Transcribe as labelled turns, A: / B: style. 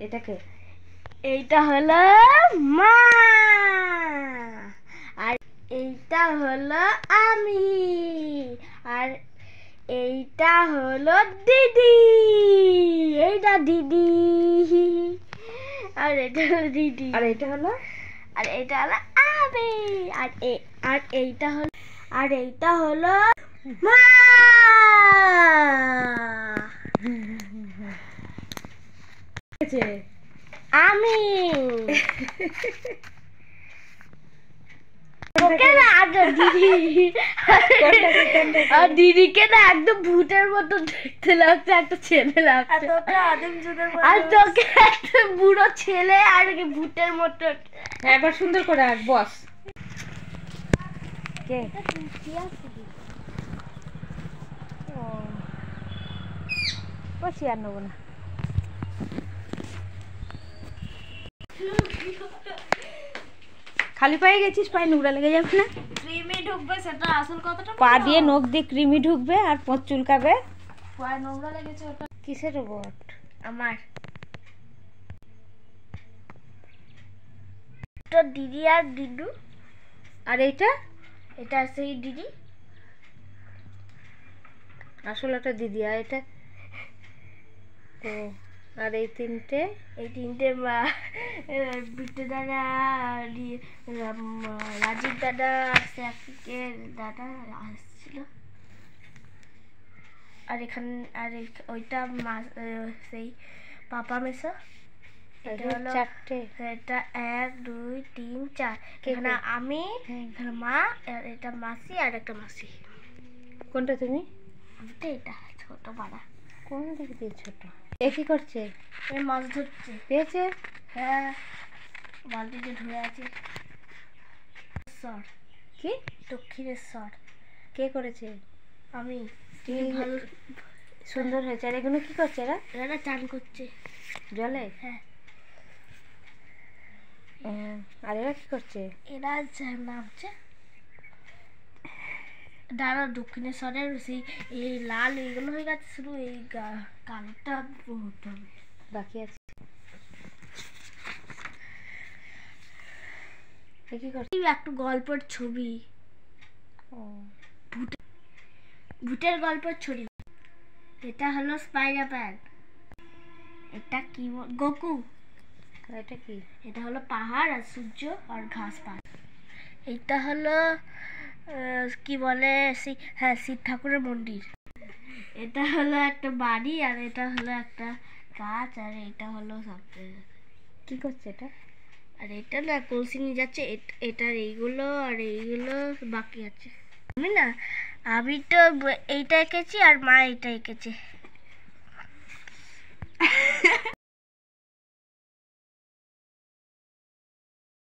A: এটাকে
B: এইটা হলো মা, আর এইটা হলো আমি, আর এইটা হলো দিদি, এইটা দিদি, আর এটা হলো দিদি,
A: আর এটা হলো
B: আর এইটা হলো আমি, আর এইটা হলো, আর এইটা হলো মা। আমি ওকে না দিদি, আর দিদিকে না একদম ভূতের মতো দেখতে লাগছে, একটা ছেলে লাগছে, আর তোকে একটা বুড়ো ছেলে আর কি ভূতের মতো।
A: এবার সুন্দর করে আঁক বস। কে বসি আর নেবো না। খালি পায়ে গেছিস, পায়ে নোংরা লেগে যাবে না?
B: ক্রিমি ঢুকবে সেটা আসল কথাটা,
A: পা দিয়ে নখ দিয়ে কৃমি ঢুকবে আর পথ চুলকাবে।
B: পায়ে নোংরা লেগেছে ওটা।
A: কিসের রোবট?
B: আমার তো দিদি আর দিদু।
A: আর এইটা?
B: এটা সেই দিদি,
A: আসলে ওটা দিদি, আর এটা ও, আর এই তিনটে
B: বিট্টু দাদা, রাজীব দাদা, সাকিবের দাদা আসছিল, আর এখানে আর ওইটা সেই পাপা মেসো। এটা হলো
A: চারটে।
B: এটা 1 2 3 4, এখানে আমি, এখানে মা, আর এটা মাসি, আর একটা মাসি।
A: কোনটা তুমি?
B: এটা ছোট পাড়া।
A: কোন দিক দিয়ে ছোট? এ কি করছে?
B: এ মাছ ধরছে।
A: পেয়েছে?
B: হ্যাঁ, বালতিতে ধরে আছে।
A: কি?
B: দক্ষিণেশ্বর।
A: কে করেছে?
B: আমি।
A: ভালো সুন্দর হয়েছে। আর এগুলো কি করছে এরা?
B: এরা চান করছে
A: জলে?
B: হ্যাঁ।
A: আর এরা কি করছে?
B: এরা নামছে। দাঁড়া, দক্ষিণেশ্বরের সেই এই লাল এইগুলো হয়ে গেছে, শুধু এই কালোটা হতে হবে,
A: বাকি আছে। কি করছে?
B: একটু গল্পের ছবি, ভূতের গল্পের ছবি। এটা হলো স্পাইডার-ম্যান। এটা কি গোকু।
A: এটা কি?
B: এটা হলো পাহাড় আর সূর্য আর ঘাস পাত। এটা হলো কি বলে, হ্যাঁ, শিব ঠাকুরের মন্দির। এটা হলো একটা বাড়ি, আর এটা হলো একটা গাছ, আর এটা হলো
A: কি করছে এটা?
B: আর এটা না কলসি নিয়ে যাচ্ছে। এটার এইগুলো আর এইগুলো বাকি আছে। আমি তো এইটা এঁকেছি, আর মা এইটা এঁকেছে।